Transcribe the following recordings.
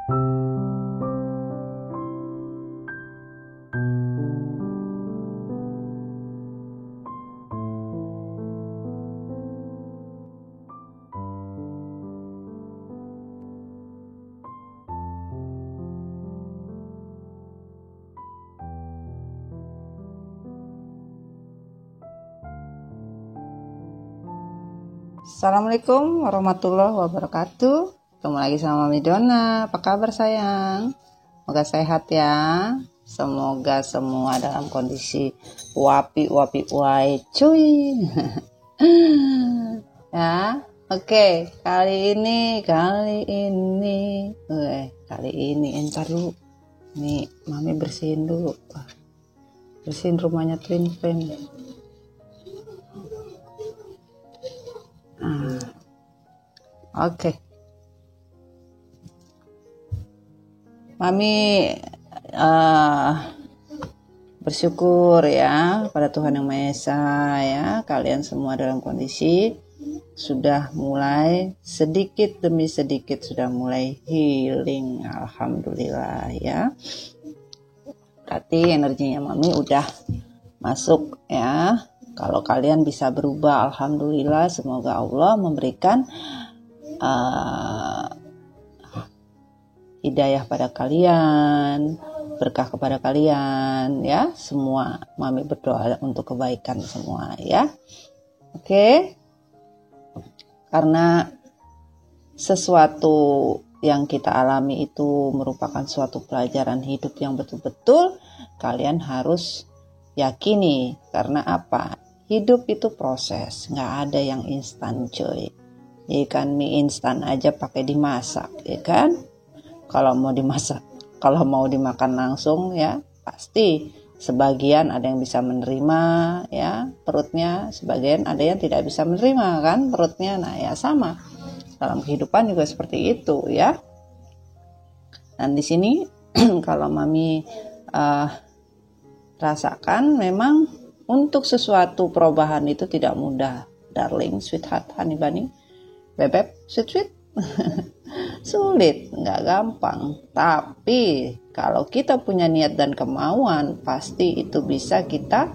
Assalamualaikum warahmatullahi wabarakatuh. Ketemu lagi sama Mami Donna. Apa kabar sayang? Semoga sehat ya. Semoga semua dalam kondisi wapi wai cuy. Ya, oke. Kali ini entar dulu. Nih, Mami bersihin dulu. Bersihin rumahnya Twin Flame. Oke. Mami bersyukur ya pada Tuhan Yang Maha Esa ya, kalian semua dalam kondisi sudah mulai sedikit demi sedikit sudah mulai healing, alhamdulillah ya. Berarti energinya Mami udah masuk ya. Kalau kalian bisa berubah, alhamdulillah, semoga Allah memberikan hidayah pada kalian, berkah kepada kalian ya. Semua Mami berdoa untuk kebaikan semua ya. Oke. Karena sesuatu yang kita alami itu merupakan suatu pelajaran hidup yang betul-betul kalian harus yakini. Karena apa? Hidup itu proses, nggak ada yang instan coy. Ya kan, mie instan aja pakai dimasak, ya kan? Kalau mau dimasak, kalau mau dimakan langsung ya pasti sebagian ada yang bisa menerima ya perutnya, sebagian ada yang tidak bisa menerima kan perutnya. Nah ya sama dalam kehidupan juga seperti itu ya. Dan di sini kalau Mami rasakan memang untuk sesuatu perubahan itu tidak mudah, darling, sweetheart, honey bunny, bebek, sweet. Sulit, nggak gampang. Tapi kalau kita punya niat dan kemauan, pasti itu bisa kita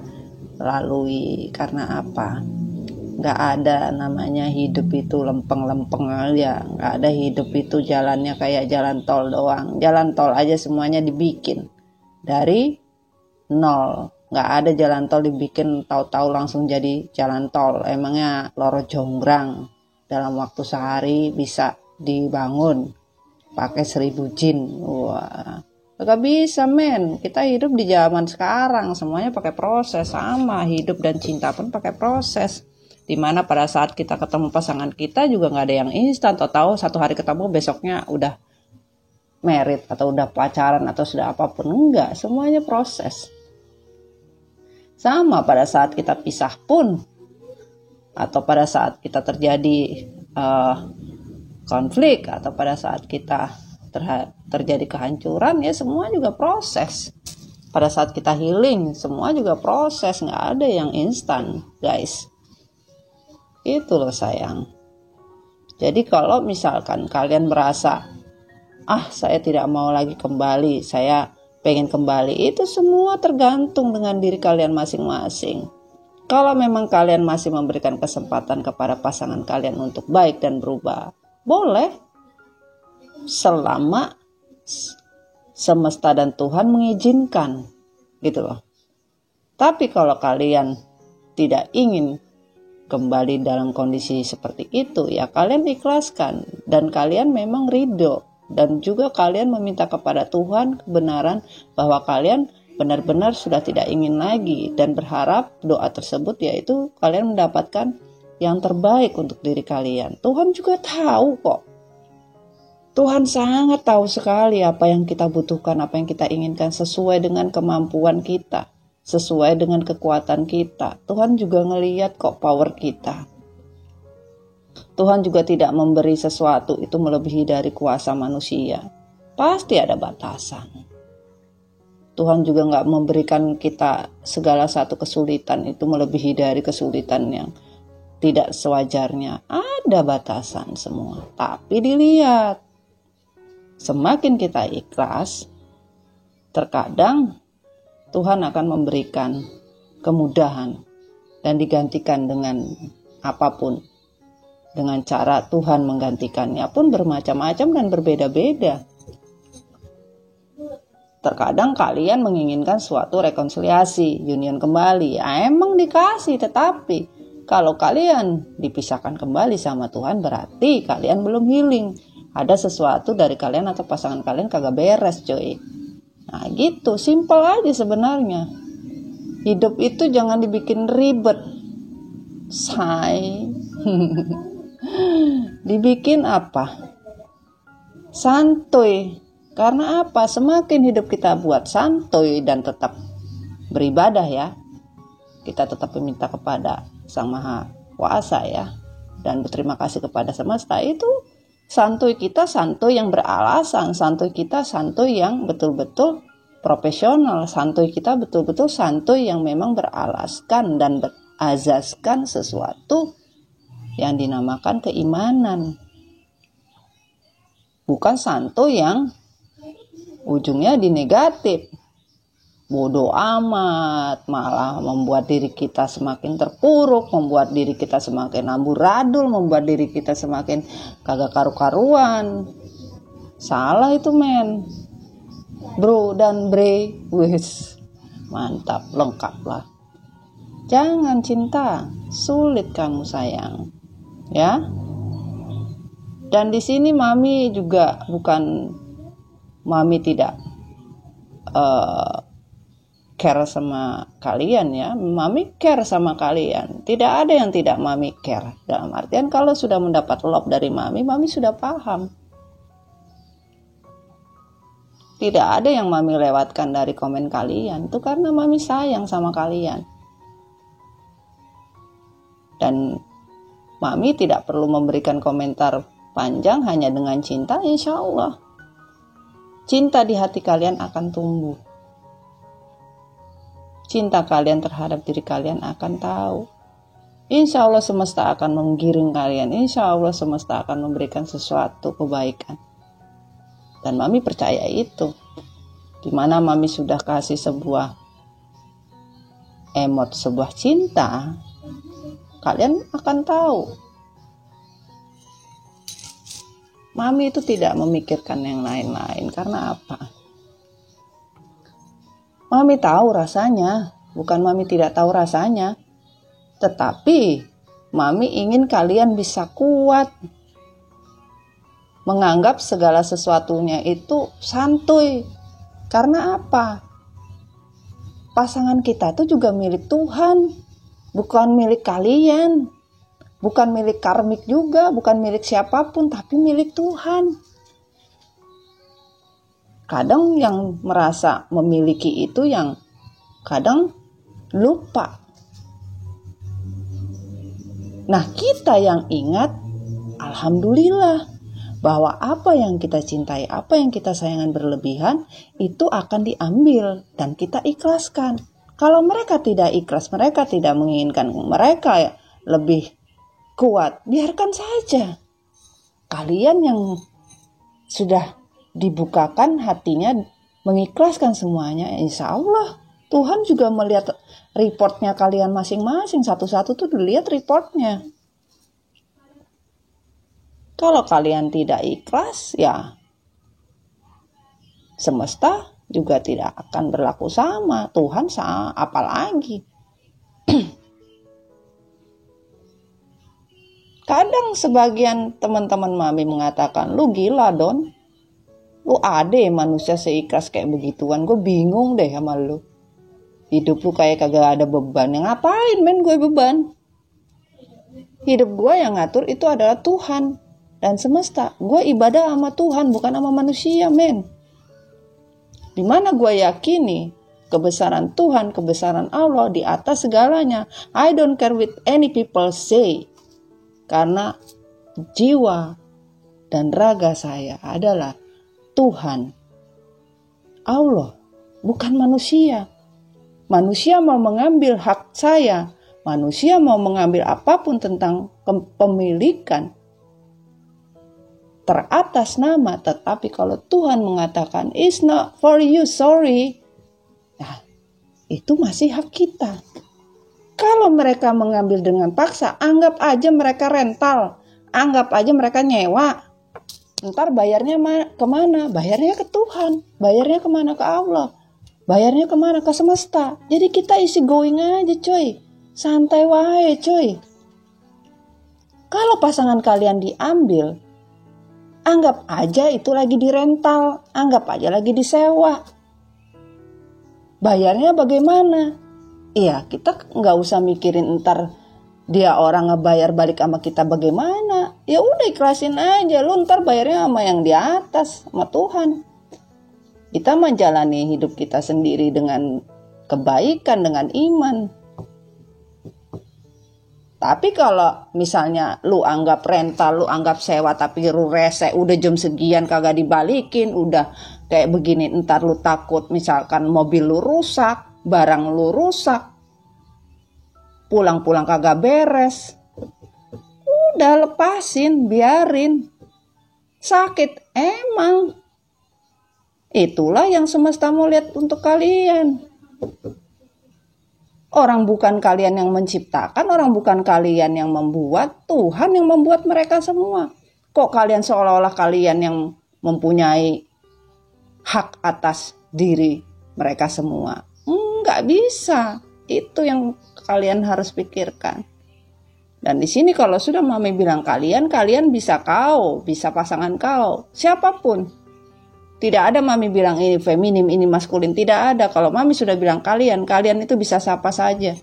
lalui. Karena apa? Nggak ada namanya hidup itu lempeng-lempeng aja. Nggak ada hidup itu jalannya kayak jalan tol doang. Jalan tol aja semuanya dibikin dari nol. Nggak ada jalan tol dibikin tahu-tahu langsung jadi jalan tol. Emangnya Loro Jonggrang dalam waktu sehari bisa dibangun pakai 1000 jin? Wah, nggak bisa men. Kita hidup di zaman sekarang semuanya pakai proses. Sama hidup dan cinta pun pakai proses. Dimana pada saat kita ketemu pasangan kita juga nggak ada yang instan. Tahu-tahu satu hari ketemu besoknya udah married atau udah pacaran atau sudah apapun. Enggak, semuanya proses. Sama pada saat kita pisah pun, atau pada saat kita terjadi konflik, atau pada saat kita terjadi kehancuran, ya semua juga proses. Pada saat kita healing, semua juga proses, nggak ada yang instan, guys. Itu loh sayang. Jadi kalau misalkan kalian merasa, saya tidak mau lagi kembali, saya pengen kembali, itu semua tergantung dengan diri kalian masing-masing. Kalau memang kalian masih memberikan kesempatan kepada pasangan kalian untuk baik dan berubah, boleh, selama semesta dan Tuhan mengizinkan, gitu loh. Tapi kalau kalian tidak ingin kembali dalam kondisi seperti itu, ya kalian ikhlaskan dan kalian memang ridho. Dan juga kalian meminta kepada Tuhan kebenaran bahwa kalian benar-benar sudah tidak ingin lagi. Dan berharap doa tersebut yaitu kalian mendapatkan yang terbaik untuk diri kalian. Tuhan juga tahu kok. Tuhan sangat tahu sekali apa yang kita butuhkan, apa yang kita inginkan sesuai dengan kemampuan kita. Sesuai dengan kekuatan kita. Tuhan juga ngelihat kok power kita. Tuhan juga tidak memberi sesuatu itu melebihi dari kuasa manusia. Pasti ada batasan. Tuhan juga gak memberikan kita segala satu kesulitan itu melebihi dari kesulitan yang tidak sewajarnya. Ada batasan semua. Tapi dilihat semakin kita ikhlas, terkadang Tuhan akan memberikan kemudahan dan digantikan dengan apapun. Dengan cara Tuhan menggantikannya pun bermacam-macam dan berbeda-beda. Terkadang kalian menginginkan suatu rekonsiliasi, union kembali. Ya, emang dikasih, tetapi kalau kalian dipisahkan kembali sama Tuhan berarti kalian belum healing. Ada sesuatu dari kalian atau pasangan kalian kagak beres, coy. Nah gitu, simple aja sebenarnya. Hidup itu jangan dibikin ribet, say. Dibikin apa? Santuy. Karena apa? Semakin hidup kita buat santuy dan tetap beribadah ya, kita tetap meminta kepada Sang Maha Kuasa ya, dan berterima kasih kepada semesta, itu santuy kita santuy yang beralasan, santuy kita santuy yang betul-betul profesional, santuy kita betul-betul santuy yang memang beralaskan dan berazaskan sesuatu yang dinamakan keimanan. Bukan santuy yang ujungnya di negatif, bodoh amat, malah membuat diri kita semakin terpuruk, membuat diri kita semakin amburadul, membuat diri kita semakin kagak karu-karuan. Salah itu men, bro dan bre, wis mantap, lengkap lah. Jangan cinta, sulit kamu sayang, ya. Dan di sini mami juga bukan, mami tidak care sama kalian ya, mami care sama kalian. Tidak ada yang tidak mami care. Dalam artian kalau sudah mendapat love dari mami, mami sudah paham. Tidak ada yang mami lewatkan dari komen kalian. Itu karena mami sayang sama kalian. Dan mami tidak perlu memberikan komentar panjang, hanya dengan cinta, insya Allah cinta di hati kalian akan tumbuh. Cinta kalian terhadap diri kalian akan tahu. Insya Allah semesta akan menggiring kalian. Insya Allah semesta akan memberikan sesuatu kebaikan. Dan mami percaya itu. Dimana mami sudah kasih sebuah emot, sebuah cinta, kalian akan tahu. Mami itu tidak memikirkan yang lain-lain. Karena apa? Mami tahu rasanya. Bukan mami tidak tahu rasanya. Tetapi mami ingin kalian bisa kuat. Menganggap segala sesuatunya itu santuy. Karena apa? Pasangan kita itu juga milik Tuhan. Bukan milik kalian. Bukan milik karmik juga, bukan milik siapapun, tapi milik Tuhan. Kadang yang merasa memiliki itu yang kadang lupa. Nah, kita yang ingat, alhamdulillah, bahwa apa yang kita cintai, apa yang kita sayangkan berlebihan, itu akan diambil dan kita ikhlaskan. Kalau mereka tidak ikhlas, mereka tidak menginginkan mereka lebih kuat, biarkan saja. Kalian yang sudah dibukakan hatinya, mengikhlaskan semuanya, insya Allah Tuhan juga melihat reportnya kalian masing-masing. Satu-satu tuh dilihat reportnya. Kalau kalian tidak ikhlas, ya semesta juga tidak akan berlaku sama. Tuhan apalagi. Kadang sebagian teman-teman mami mengatakan, lu gila Don, lu ade manusia seikhlas kayak begituan, gue bingung deh sama lu. Hidup lu kayak kagak ada beban. Yang ngapain men gue beban? Hidup gue yang ngatur itu adalah Tuhan dan semesta. Gue ibadah sama Tuhan, bukan sama manusia men. Dimana gue yakini kebesaran Tuhan, kebesaran Allah di atas segalanya. I don't care what any people say. Karena jiwa dan raga saya adalah Tuhan, Allah, bukan manusia. Manusia mau mengambil hak saya, manusia mau mengambil apapun tentang kepemilikan, teratas nama, tetapi kalau Tuhan mengatakan it's not for you, sorry, nah, itu masih hak kita. Kalau mereka mengambil dengan paksa, anggap aja mereka rental, anggap aja mereka nyewa. Ntar bayarnya kemana? Bayarnya ke Tuhan, bayarnya kemana? Ke Allah, bayarnya kemana? Ke semesta. Jadi kita isi going aja coy, santai wae coy. Kalau pasangan kalian diambil, anggap aja itu lagi dirental, anggap aja lagi disewa. Bayarnya bagaimana? Iya, kita nggak usah mikirin ntar dia orang ngebayar balik sama kita bagaimana. Ya udah ikhlasin aja, lu ntar bayarnya sama yang di atas, sama Tuhan. Kita menjalani hidup kita sendiri dengan kebaikan, dengan iman. Tapi kalau misalnya lu anggap rental, lu anggap sewa, tapi lu rese, udah jam segian kagak dibalikin, udah kayak begini, ntar lu takut misalkan mobil lu rusak, barang lu rusak, pulang-pulang kagak beres, udah lepasin, biarin. Sakit emang. Itulah yang semesta mau lihat untuk kalian. Orang bukan kalian yang menciptakan, orang bukan kalian yang membuat, Tuhan yang membuat mereka semua. Kok kalian seolah-olah kalian yang mempunyai hak atas diri mereka semua? Nggak bisa. Itu yang kalian harus pikirkan. Dan di sini kalau sudah mami bilang kalian bisa kau, bisa pasangan kau, siapapun. Tidak ada mami bilang ini feminim, ini maskulin. Tidak ada. Kalau mami sudah bilang kalian itu bisa siapa saja.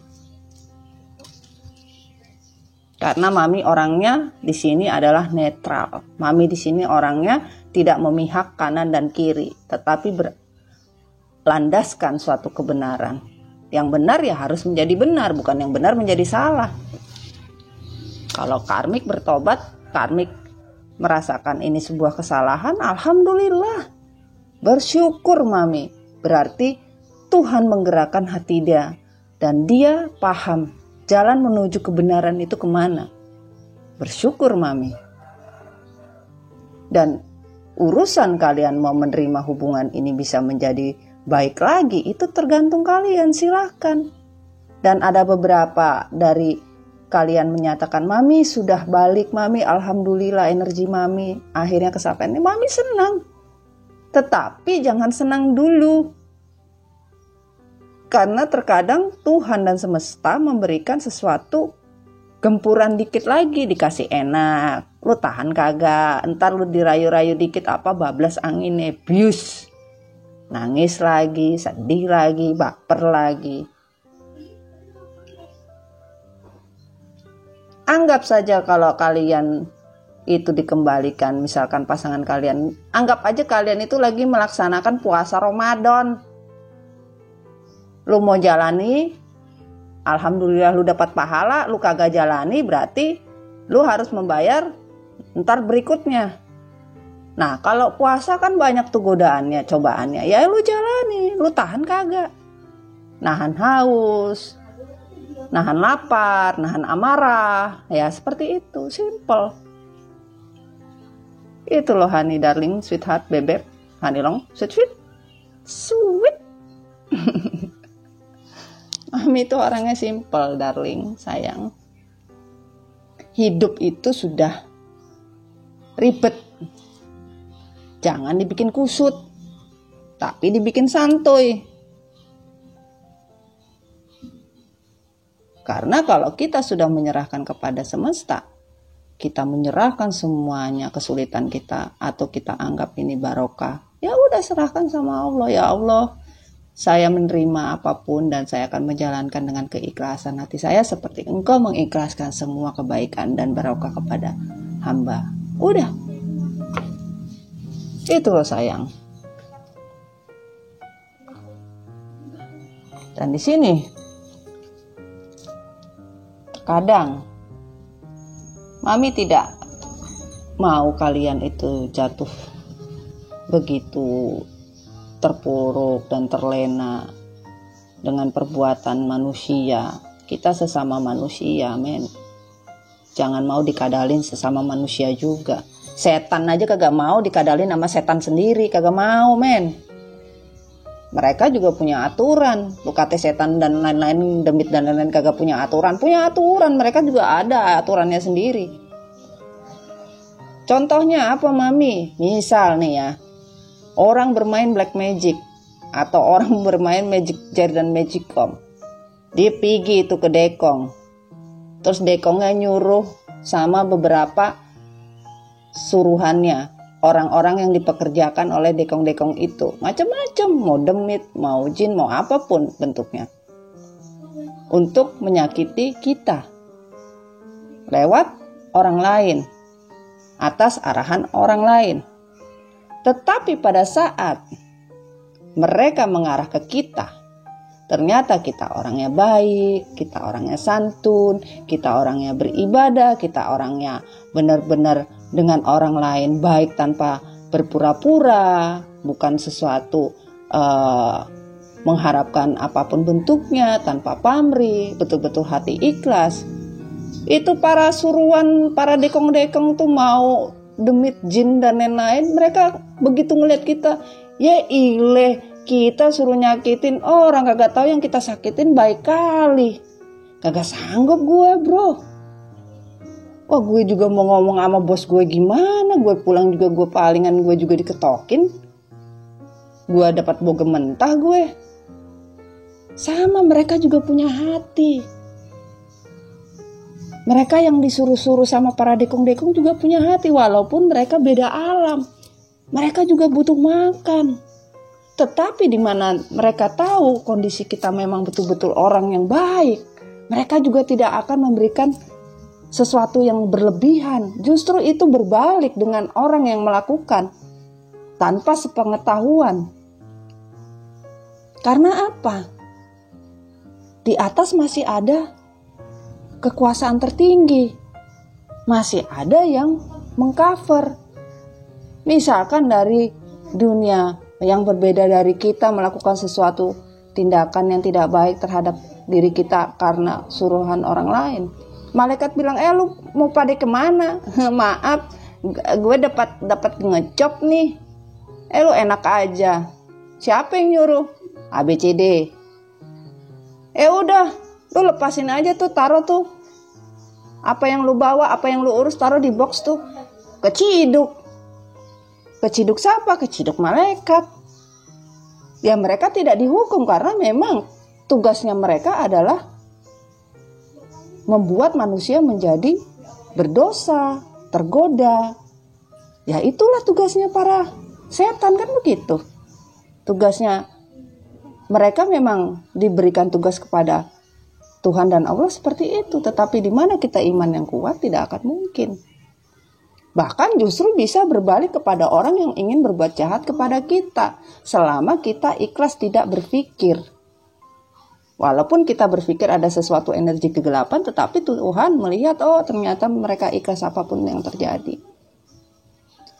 Karena mami orangnya di sini adalah netral. Mami di sini orangnya tidak memihak kanan dan kiri, tetapi berlandaskan suatu kebenaran. Yang benar ya harus menjadi benar, bukan yang benar menjadi salah. Kalau karmik bertobat, karmik merasakan ini sebuah kesalahan, alhamdulillah. Bersyukur mami, berarti Tuhan menggerakkan hati dia dan dia paham jalan menuju kebenaran itu kemana. Bersyukur mami. Dan urusan kalian mau menerima hubungan ini bisa menjadi baik lagi, itu tergantung kalian, silahkan. Dan ada beberapa dari kalian menyatakan, mami sudah balik, mami alhamdulillah energi mami akhirnya kesampaian. Mami senang. Tetapi jangan senang dulu. Karena terkadang Tuhan dan semesta memberikan sesuatu gempuran dikit lagi, dikasih enak. Lu tahan kagak, entar lu dirayu-rayu dikit apa bablas anginnya, bius. Nangis lagi, sedih lagi, baper lagi. Anggap saja kalau kalian itu dikembalikan, misalkan pasangan kalian, anggap aja kalian itu lagi melaksanakan puasa Ramadan. Lu mau jalani, alhamdulillah lu dapat pahala, lu kagak jalani berarti lu harus membayar ntar berikutnya. Nah kalau puasa kan banyak tuh godaannya, cobaannya, ya lu jalani, lu tahan kagak. Nahan haus, nahan lapar, nahan amarah, ya seperti itu, simple. Itu loh honey darling, sweetheart, bebek, honey long, sweet. Mami itu orangnya simple darling, sayang. Hidup itu sudah ribet. Jangan dibikin kusut, tapi dibikin santuy. Karena kalau kita sudah menyerahkan kepada semesta, kita menyerahkan semuanya kesulitan kita, atau kita anggap ini barokah, ya udah serahkan sama Allah. Ya Allah, saya menerima apapun dan saya akan menjalankan dengan keikhlasan hati saya seperti Engkau mengikhlaskan semua kebaikan dan barokah kepada hamba. Udah, itu loh sayang. Dan di sini kadang mami tidak mau kalian itu jatuh begitu terpuruk dan terlena dengan perbuatan manusia. Kita sesama manusia, men. Jangan mau dikadalin sesama manusia juga. Setan aja kagak mau dikadalin sama setan sendiri, kagak mau men. Mereka juga punya aturan. Lu kata setan dan lain-lain, demit dan lain-lain kagak punya aturan. Punya aturan, mereka juga ada aturannya sendiri. Contohnya apa Mami? Misal nih ya, orang bermain black magic atau orang bermain magic jar dan magicom. Dia pergi itu ke dekong. Terus dekongnya nyuruh sama beberapa suruhannya, orang-orang yang dipekerjakan oleh dekong-dekong itu, macam-macam, mau demit, mau jin, mau apapun bentuknya, untuk menyakiti kita lewat orang lain, atas arahan orang lain. Tetapi pada saat mereka mengarah ke kita, ternyata kita orangnya baik, kita orangnya santun, kita orangnya beribadah, kita orangnya benar-benar dengan orang lain baik tanpa berpura-pura, bukan sesuatu mengharapkan apapun bentuknya, tanpa pamrih, betul-betul hati ikhlas. Itu para suruhan, para dekong-dekong tuh mau demit jin dan lain-lain, mereka begitu ngeliat kita, ya ileh, kita suruh nyakitin orang, kagak tahu yang kita sakitin baik kali. Kagak sanggup gue bro. Wah gue juga mau ngomong sama bos gue gimana, gue pulang juga gue palingan gue juga diketokin. Gue dapat bogem mentah gue. Sama mereka juga punya hati. Mereka yang disuruh-suruh sama para dekong-dekong juga punya hati, walaupun mereka beda alam. Mereka juga butuh makan. Tetapi di mana mereka tahu kondisi kita memang betul-betul orang yang baik, mereka juga tidak akan memberikan sesuatu yang berlebihan. Justru itu berbalik dengan orang yang melakukan tanpa sepengetahuan. Karena apa? Di atas masih ada kekuasaan tertinggi. Masih ada yang mengcover. Misalkan dari dunia yang berbeda dari kita melakukan sesuatu tindakan yang tidak baik terhadap diri kita karena suruhan orang lain. Malaikat bilang, lu mau pada kemana? Maaf, gue dapat ngejob nih. Lu enak aja. Siapa yang nyuruh? ABCD. Udah, lu lepasin aja tuh, taruh tuh. Apa yang lu bawa, apa yang lu urus, taruh di box tuh. Keciduk. Keciduk siapa? Keciduk malaikat. Ya mereka tidak dihukum karena memang tugasnya mereka adalah membuat manusia menjadi berdosa, tergoda. Ya itulah tugasnya para setan, kan begitu. Tugasnya mereka memang diberikan tugas kepada Tuhan dan Allah seperti itu. Tetapi di mana kita iman yang kuat tidak akan mungkin. Bahkan justru bisa berbalik kepada orang yang ingin berbuat jahat kepada kita. Selama kita ikhlas tidak berpikir. Walaupun kita berpikir ada sesuatu energi kegelapan, tetapi Tuhan melihat, oh ternyata mereka ikhlas apapun yang terjadi.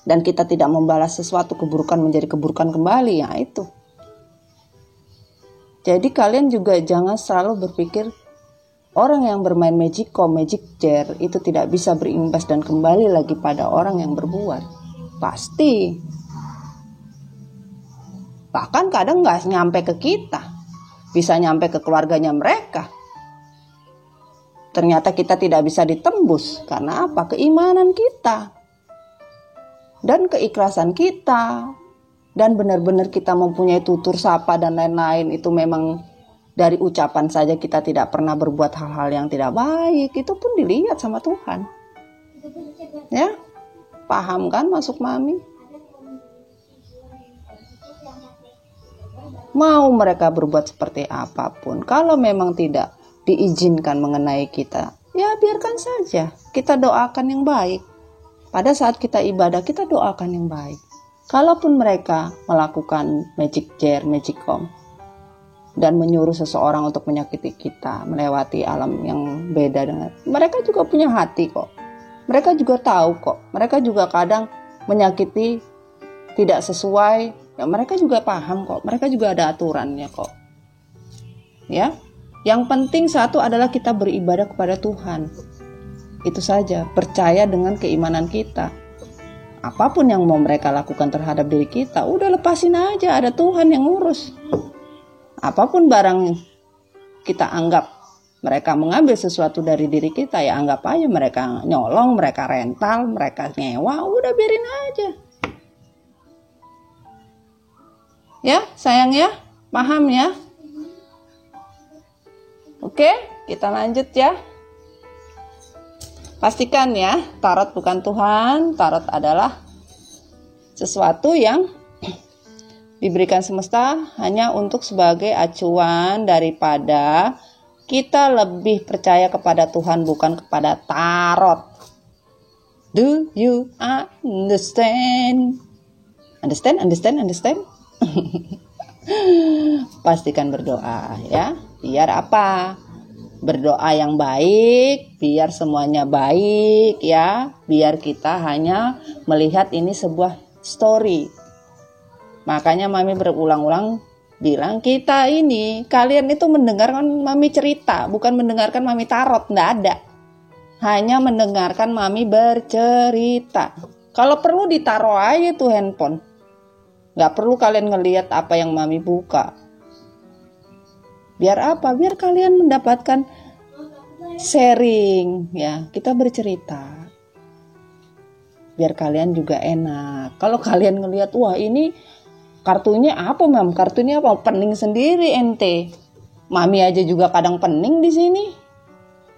Dan kita tidak membalas sesuatu keburukan menjadi keburukan kembali, ya itu. Jadi kalian juga jangan selalu berpikir orang yang bermain magicom, magic jar itu tidak bisa berimbas dan kembali lagi pada orang yang berbuat. Pasti. Bahkan kadang gak nyampe ke kita. Bisa nyampe ke keluarganya mereka. Ternyata kita tidak bisa ditembus. Karena apa? Keimanan kita. Dan keikhlasan kita. Dan benar-benar kita mempunyai tutur sapa dan lain-lain. Itu memang dari ucapan saja kita tidak pernah berbuat hal-hal yang tidak baik. Itu pun dilihat sama Tuhan. Ya, paham kan masuk Mami? Mau mereka berbuat seperti apapun, kalau memang tidak diizinkan mengenai kita, ya biarkan saja. Kita doakan yang baik. Pada saat kita ibadah, kita doakan yang baik. Kalaupun mereka melakukan magic jar, magicom, dan menyuruh seseorang untuk menyakiti kita, melewati alam yang beda dengan mereka, juga punya hati kok. Mereka juga tahu kok. Mereka juga kadang menyakiti tidak sesuai. Ya, mereka juga paham kok. Mereka juga ada aturannya kok. Ya, yang penting satu adalah kita beribadah kepada Tuhan. Itu saja. Percaya dengan keimanan kita. apapun yang mau mereka lakukan terhadap diri kita, udah lepasin aja, ada Tuhan yang ngurus. Apapun barang kita anggap mereka mengambil sesuatu dari diri kita, ya anggap aja mereka nyolong, mereka rental, mereka nyewa, udah biarin aja. Ya, sayang ya, paham ya? Oke, kita lanjut ya. Pastikan ya, tarot bukan Tuhan, tarot adalah sesuatu yang diberikan semesta hanya untuk sebagai acuan daripada kita lebih percaya kepada Tuhan bukan kepada tarot. Do you understand? Understand? Pastikan berdoa ya. Biar apa? Berdoa yang baik, biar semuanya baik ya. Biar kita hanya melihat ini sebuah story. Makanya Mami berulang-ulang bilang kalian itu mendengarkan Mami cerita, bukan mendengarkan Mami tarot, nggak ada. Hanya mendengarkan Mami bercerita. Kalau perlu ditaruh aja tuh handphone. Nggak perlu kalian ngelihat apa yang Mami buka. Biar apa? Biar kalian mendapatkan sharing ya, kita bercerita. Biar kalian juga enak. Kalau kalian ngelihat, wah ini kartunya apa, Mam? Kartunya apa? Pening sendiri ente. Mami aja juga kadang pening di sini.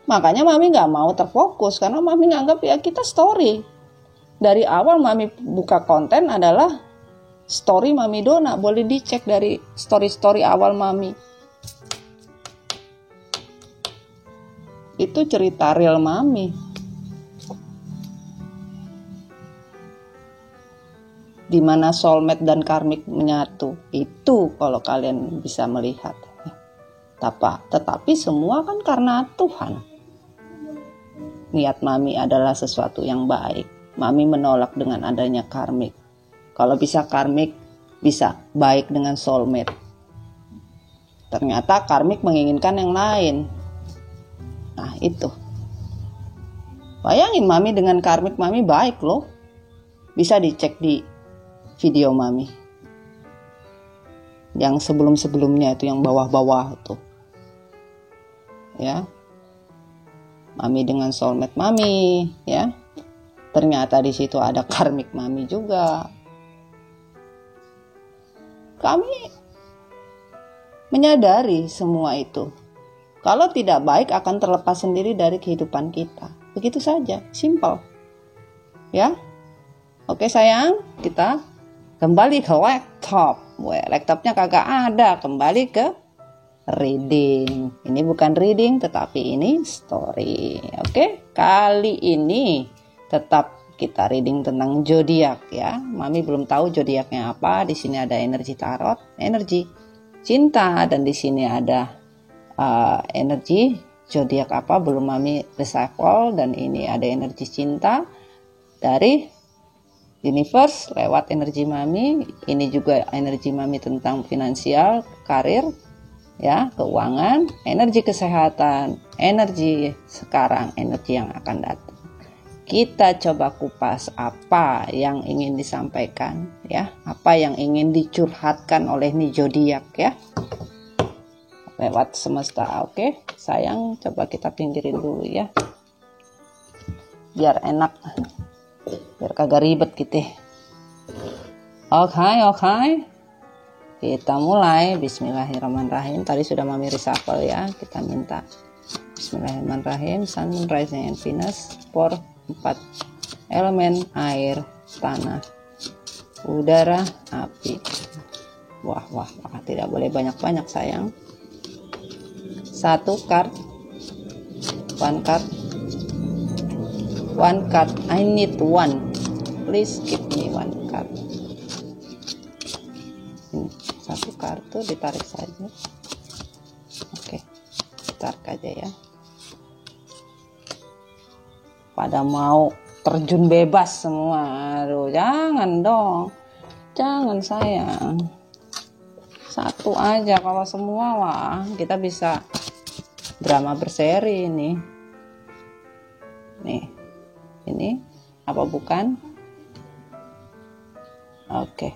Makanya Mami nggak mau terfokus karena Mami nganggap ya kita story. Dari awal Mami buka konten adalah story Mami Dona. Boleh dicek dari story-story awal Mami. Itu cerita real Mami. Di mana soulmate dan karmik menyatu. Itu kalau kalian bisa melihat. Tetapi semua kan karena Tuhan. Niat Mami adalah sesuatu yang baik. Mami menolak dengan adanya karmik. Kalau bisa karmik, bisa baik dengan soulmate. Ternyata karmik menginginkan yang lain. Nah itu. Bayangin Mami dengan karmik Mami baik loh. Bisa dicek di video Mami yang sebelum-sebelumnya itu, yang bawah-bawah tuh ya. Mami dengan soulmate Mami ya, ternyata di situ ada karmik Mami juga. Kami menyadari semua itu. Kalau tidak baik akan terlepas sendiri dari kehidupan kita. Begitu saja, simple ya. Oke sayang, kita kembali ke laptop. Laptopnya kagak ada. Kembali ke reading. Ini bukan reading, tetapi ini story. Oke, kali ini tetap kita reading tentang zodiak ya. Mami belum tahu zodiaknya apa. Di sini ada energi tarot, energi cinta, dan di sini ada energi zodiak apa belum Mami reshuffle. Dan ini ada energi cinta dari universe lewat energi Mami. Ini juga energi Mami tentang finansial, karir ya, keuangan, energi kesehatan, energi sekarang, energi yang akan datang. Kita coba kupas apa yang ingin disampaikan ya, apa yang ingin dicurhatkan oleh nih zodiak ya, lewat semesta. Oke sayang, coba kita pinggirin dulu ya, biar enak, biar kagak ribet gitu. Oke. Kita mulai. Bismillahirrahmanirrahim. Tadi sudah Mami reshuffle ya. Kita minta Bismillahirrahmanirrahim. Sun, Rising, and Venus for 4 elemen air, tanah, udara, api. Wah. Tidak boleh banyak-banyak sayang. 1 card. 1 card. 1 card. I need 1. Please give me 1 card. Ini 1 kartu ditarik saja. Oke, tarik aja ya. Pada mau terjun bebas semua. Aduh, jangan dong. Jangan sayang. 1 aja, kalau semua wah kita bisa drama berseri ini. Nih. Ini apa bukan? Oke.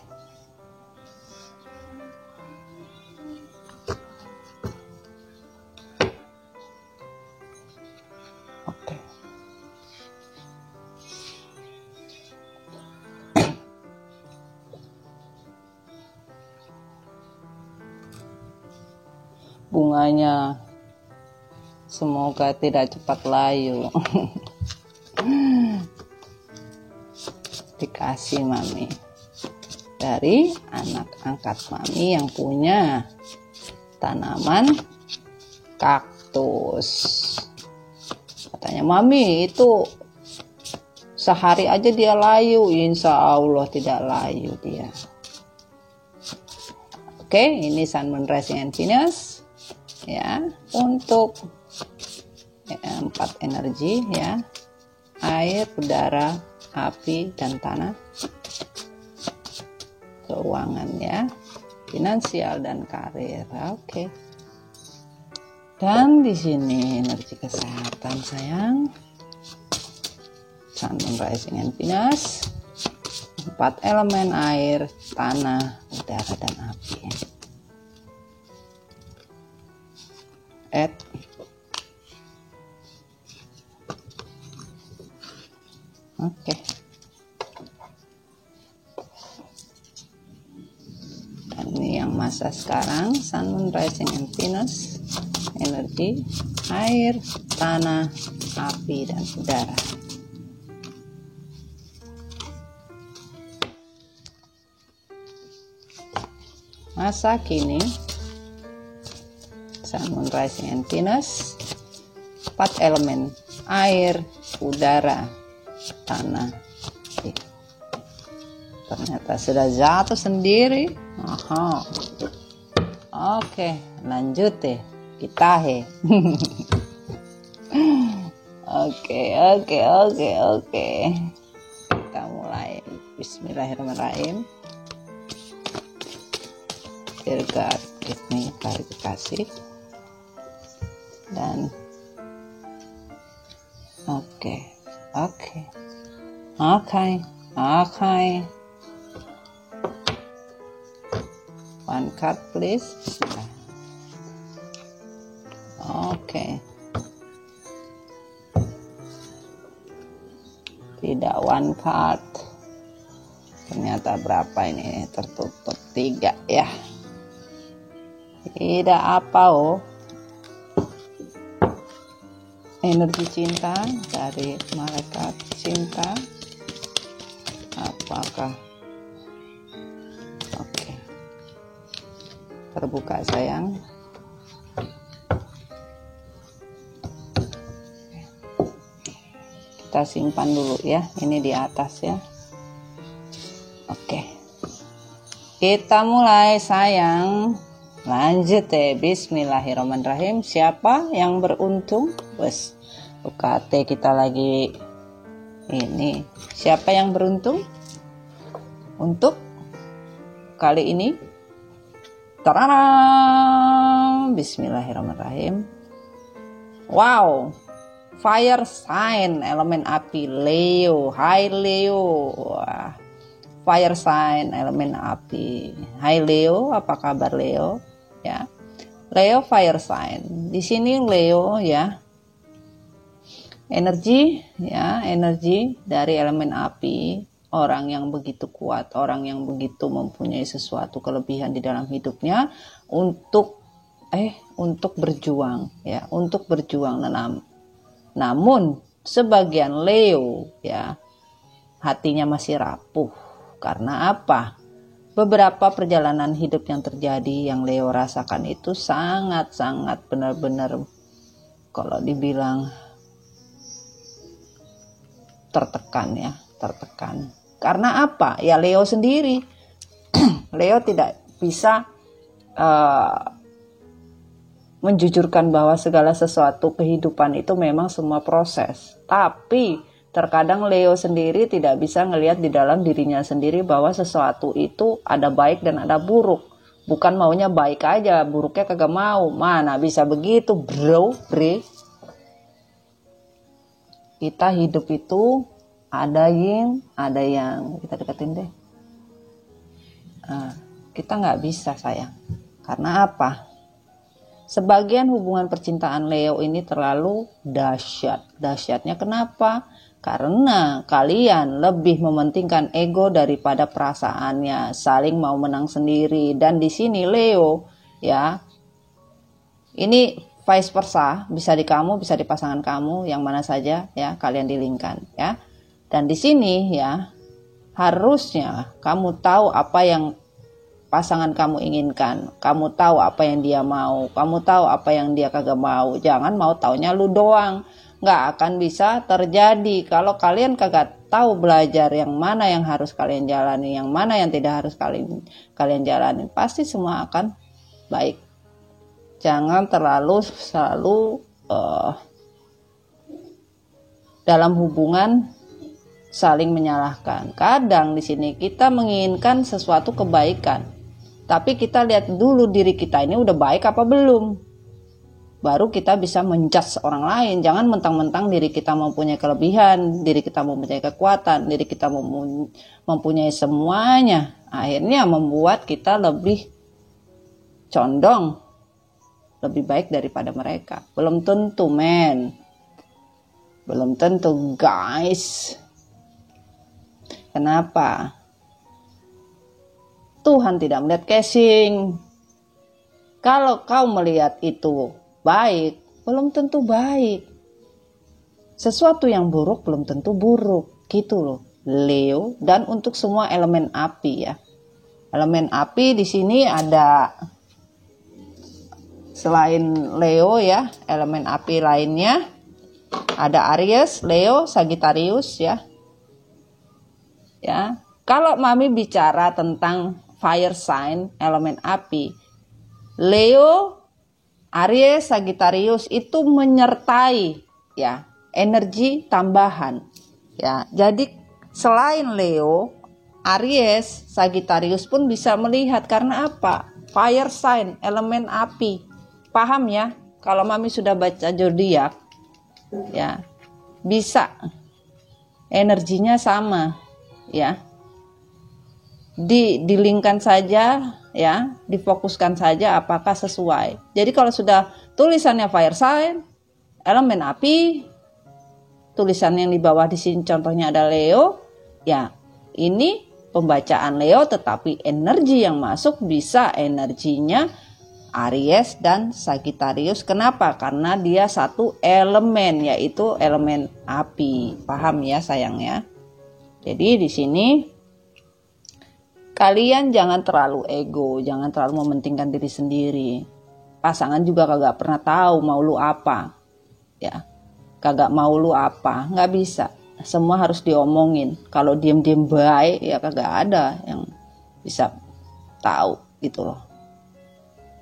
Oke. Bunganya semoga tidak cepat layu. Dikasih mami dari anak angkat mami yang punya tanaman kaktus. Katanya mami itu sehari aja dia layu. Insya Allah tidak layu dia. Oke, ini Sun, Moon, Rising, and Venus ya, untuk 4 energi ya, air, udara, api, dan tanah. Keuangan ya, finansial dan karir. Oke. Dan di sini energi kesehatan sayang. Sun, Moon, Rising, and Venus. 4 elemen air, tanah, udara, dan api. Oke. Dan ini yang masa sekarang, Sun, Moon, Rising, and Venus. Energi air, tanah, api, dan udara. Masa kini, Sun, Moon, Rising, and Venus, 4 elemen air, udara, tanah. Ternyata sudah jatuh sendiri. Aha. Oke, lanjut deh kita Oke. Kita mulai. Bismillahirrahmanirrahim. Dear God, give me klarifikasi. Dan oke. One card please. Oke. Tidak one card. Ternyata berapa ini? Tertutup 3 ya. Tidak apa energi cinta dari malaikat cinta. Apakah oke, terbuka sayang. Kita simpan dulu ya, ini di atas ya. Oke, kita mulai sayang. Lanjut deh. Bismillahirrahmanirrahim. Siapa yang beruntung? Bos, UKT kita lagi ini. Siapa yang beruntung untuk kali ini? Tadam! Bismillahirrahmanirrahim. Wow, fire sign, elemen api, Leo. Hai Leo. Wah, fire sign, elemen api. Hai Leo, apa kabar Leo? Ya, Leo fire sign. Di sini Leo ya, energi dari elemen api, orang yang begitu kuat, orang yang begitu mempunyai sesuatu kelebihan di dalam hidupnya untuk berjuang ya, untuk berjuang. Namun sebagian Leo ya, hatinya masih rapuh. Karena apa? Beberapa perjalanan hidup yang terjadi yang Leo rasakan itu sangat-sangat benar-benar kalau dibilang tertekan ya, tertekan. Karena apa? Ya Leo sendiri. Leo tidak bisa menjujurkan bahwa segala sesuatu kehidupan itu memang semua proses. Tapi terkadang Leo sendiri tidak bisa ngelihat di dalam dirinya sendiri bahwa sesuatu itu ada baik dan ada buruk. Bukan maunya baik aja, buruknya kagak mau. Mana bisa begitu, bre. Kita hidup itu ada yin, ada yang. Kita deketin deh. Kita nggak bisa sayang. Karena apa? Sebagian hubungan percintaan Leo ini terlalu dahsyat. Dahsyatnya kenapa? Karena kalian lebih mementingkan ego daripada perasaannya, saling mau menang sendiri. Dan di sini Leo, ya, ini vice versa, bisa di kamu, bisa di pasangan kamu, yang mana saja ya kalian dilingkan, ya. Dan di sini ya, harusnya kamu tahu apa yang pasangan kamu inginkan, kamu tahu apa yang dia mau, kamu tahu apa yang dia kagak mau. Jangan mau taunya lu doang. Nggak akan bisa terjadi kalau kalian kagak tahu belajar yang mana yang harus kalian jalani, yang mana yang tidak harus kalian jalani. Pasti semua akan baik. Jangan selalu dalam hubungan saling menyalahkan. Kadang di sini kita menginginkan sesuatu kebaikan, tapi kita lihat dulu diri kita ini udah baik apa belum. Baru kita bisa menjudge orang lain. Jangan mentang-mentang diri kita mempunyai kelebihan, diri kita mempunyai kekuatan, diri kita mempunyai semuanya. Akhirnya membuat kita lebih condong, lebih baik daripada mereka. Belum tentu, men. Belum tentu, guys. Kenapa? Tuhan tidak melihat casing. Kalau kau melihat itu baik, belum tentu baik. Sesuatu yang buruk belum tentu buruk, gitu loh, Leo. Dan untuk semua elemen api ya. Elemen api di sini ada selain Leo ya, elemen api lainnya ada Aries, Leo, Sagittarius ya. Ya, kalau Mami bicara tentang fire sign, elemen api, Leo, Aries, Sagittarius itu menyertai ya energi tambahan. Ya, jadi selain Leo, Aries, Sagittarius pun bisa melihat. Karena apa? Fire sign, elemen api. Paham ya? Kalau Mami sudah baca zodiak, ya bisa energinya sama. Ya, dilingkan saja ya, difokuskan saja apakah sesuai. Jadi kalau sudah tulisannya fire sign, elemen api, tulisan yang di bawah di sini contohnya ada Leo, ya ini pembacaan Leo, tetapi energi yang masuk bisa energinya Aries dan Sagittarius. Kenapa? Karena dia satu elemen, yaitu elemen api. Paham ya sayang ya? Jadi di sini kalian jangan terlalu ego, jangan terlalu mementingkan diri sendiri. Pasangan juga kagak pernah tahu mau lu apa, ya, kagak mau lu apa, nggak bisa. Semua harus diomongin. Kalau diem-diem baik, ya kagak ada yang bisa tahu gitu loh.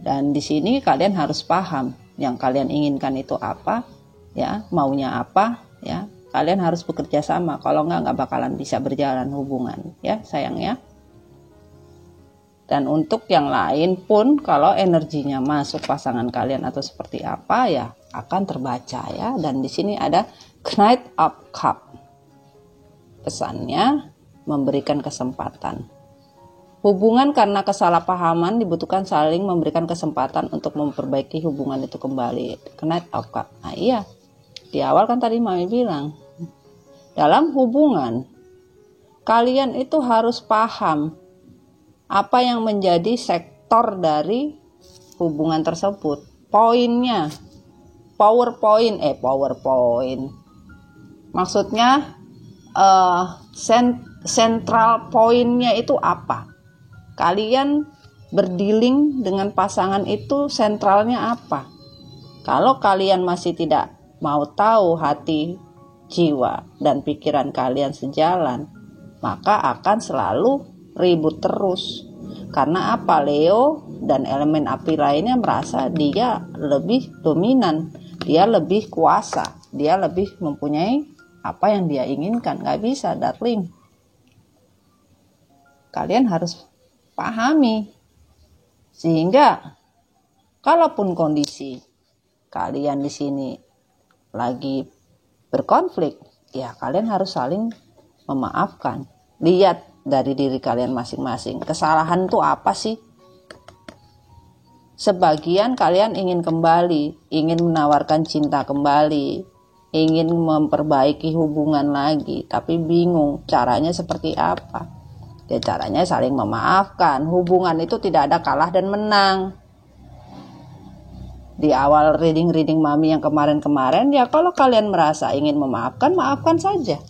Dan di sini kalian harus paham yang kalian inginkan itu apa, ya, maunya apa, ya. Kalian harus bekerja sama, kalau nggak bakalan bisa berjalan hubungan, ya sayang ya. Dan untuk yang lain pun, kalau energinya masuk pasangan kalian atau seperti apa, ya akan terbaca ya. Dan di sini ada Knight of Cup. Pesannya memberikan kesempatan. Hubungan karena kesalahpahaman dibutuhkan saling memberikan kesempatan untuk memperbaiki hubungan itu kembali. Knight of Cup. Nah iya, di awal kan tadi Mami bilang, dalam hubungan kalian itu harus paham apa yang menjadi sektor dari hubungan tersebut. Poinnya, PowerPoint. Maksudnya central pointnya itu apa? Kalian berdealing dengan pasangan itu sentralnya apa? Kalau kalian masih tidak mau tahu hati, jiwa, dan pikiran kalian sejalan, maka akan selalu ribut terus. Karena apa? Leo dan elemen api lainnya merasa dia lebih dominan, dia lebih kuasa, dia lebih mempunyai apa yang dia inginkan. Gak bisa, darling. Kalian harus pahami. Sehingga kalaupun kondisi kalian di sini lagi berkonflik, ya kalian harus saling memaafkan. Lihat dari diri kalian masing-masing. Kesalahan itu apa sih? Sebagian kalian ingin kembali, ingin menawarkan cinta kembali, ingin memperbaiki hubungan lagi, tapi bingung caranya seperti apa. Ya caranya saling memaafkan. Hubungan itu tidak ada kalah dan menang. Di awal reading mami yang kemarin-kemarin, ya kalau kalian merasa ingin memaafkan, maafkan saja.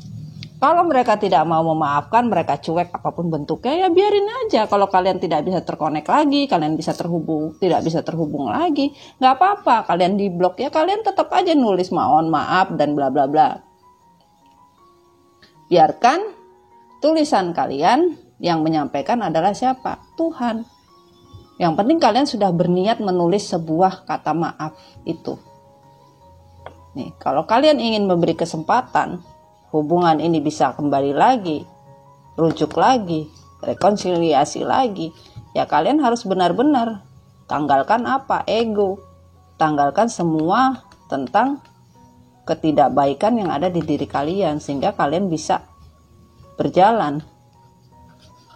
Kalau mereka tidak mau memaafkan, mereka cuek apapun bentuknya, ya biarin aja. Kalau kalian tidak bisa terkonek lagi, kalian tidak bisa terhubung lagi, nggak apa-apa. Kalian diblok ya, kalian tetap aja nulis mohon maaf dan bla bla bla. Biarkan tulisan kalian yang menyampaikan adalah siapa? Tuhan. Yang penting kalian sudah berniat menulis sebuah kata maaf itu. Nih, kalau kalian ingin memberi kesempatan, hubungan ini bisa kembali lagi, rujuk lagi, rekonsiliasi lagi, ya kalian harus benar-benar tanggalkan apa? Ego. Tanggalkan semua tentang ketidakbaikan yang ada di diri kalian, sehingga kalian bisa berjalan.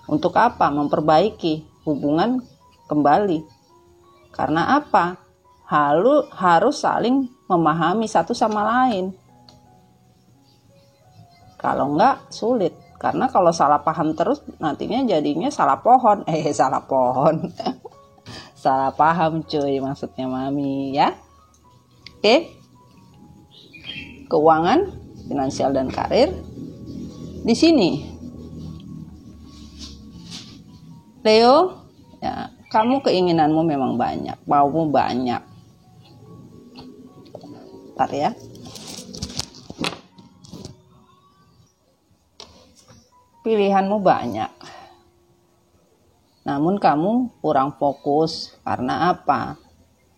Untuk apa? Memperbaiki hubungan kembali. Karena apa? Harus saling memahami satu sama lain. Kalau enggak sulit, karena kalau salah paham terus nantinya jadinya salah pohon. Salah pohon. Salah paham cuy, maksudnya mami ya. Oke. Keuangan, finansial dan karir. Di sini Leo, ya, kamu keinginanmu memang banyak, maumu banyak. Bentar ya. Pilihanmu banyak, namun kamu kurang fokus. Karena apa?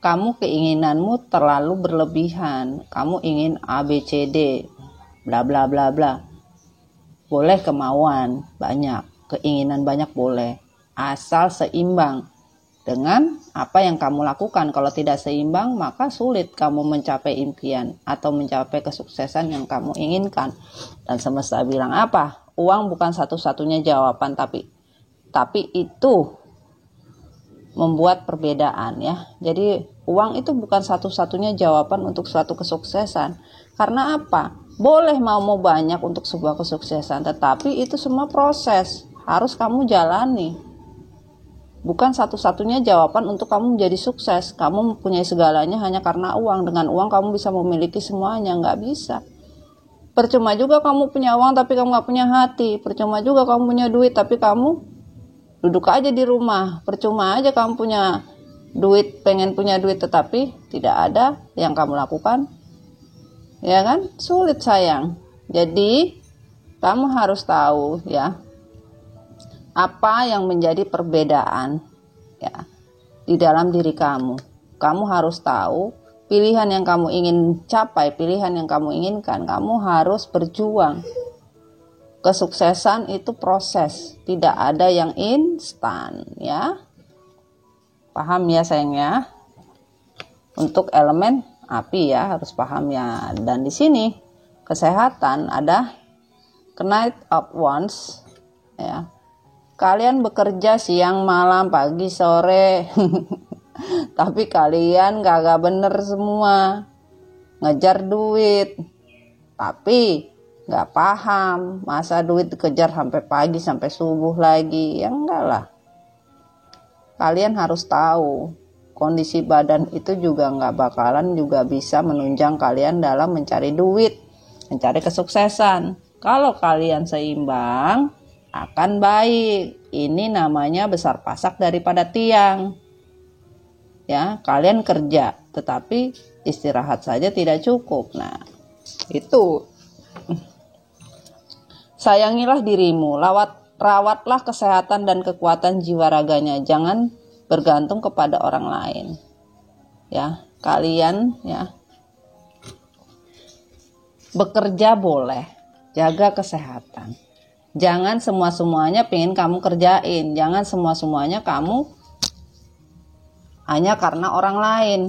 Kamu keinginanmu terlalu berlebihan. Kamu ingin A, B, C, D, bla bla bla bla. Boleh kemauan banyak, keinginan banyak boleh, asal seimbang dengan apa yang kamu lakukan. Kalau tidak seimbang, maka sulit kamu mencapai impian atau mencapai kesuksesan yang kamu inginkan. Dan semesta bilang apa? Uang bukan satu-satunya jawaban, tapi itu membuat perbedaan ya. Jadi uang itu bukan satu-satunya jawaban untuk suatu kesuksesan. Karena apa? Boleh mau banyak untuk sebuah kesuksesan, tetapi itu semua proses, harus kamu jalani. Bukan satu-satunya jawaban untuk kamu menjadi sukses. Kamu mempunyai segalanya hanya karena uang. Dengan uang kamu bisa memiliki semuanya, nggak bisa. Percuma juga kamu punya uang tapi kamu gak punya hati. Percuma juga kamu punya duit tapi kamu duduk aja di rumah. Percuma aja kamu punya duit, pengen punya duit tetapi tidak ada yang kamu lakukan. Ya kan? Sulit sayang. Jadi kamu harus tahu ya, apa yang menjadi perbedaan ya di dalam diri kamu. Kamu harus tahu pilihan yang kamu ingin capai, pilihan yang kamu inginkan, kamu harus berjuang. Kesuksesan itu proses, tidak ada yang instan ya. Paham ya sayangnya? Untuk elemen api ya harus paham ya. Dan di sini kesehatan ada Knight of Wands ya. Kalian bekerja siang, malam, pagi, sore. Tapi kalian kagak bener semua. Ngejar duit. Tapi gak paham. Masa duit dikejar sampai pagi, sampai subuh lagi. Ya enggak lah. Kalian harus tahu. Kondisi badan itu juga gak bakalan juga bisa menunjang kalian dalam mencari duit. Mencari kesuksesan. Kalau kalian seimbang, akan baik. Ini namanya besar pasak daripada tiang. Ya, kalian kerja, tetapi istirahat saja tidak cukup. Nah, itu. Sayangilah dirimu, rawatlah kesehatan dan kekuatan jiwa raganya. Jangan bergantung kepada orang lain. Ya, kalian ya. Bekerja boleh, jaga kesehatan. Jangan semua-semuanya pengen kamu kerjain. Jangan semua-semuanya kamu hanya karena orang lain.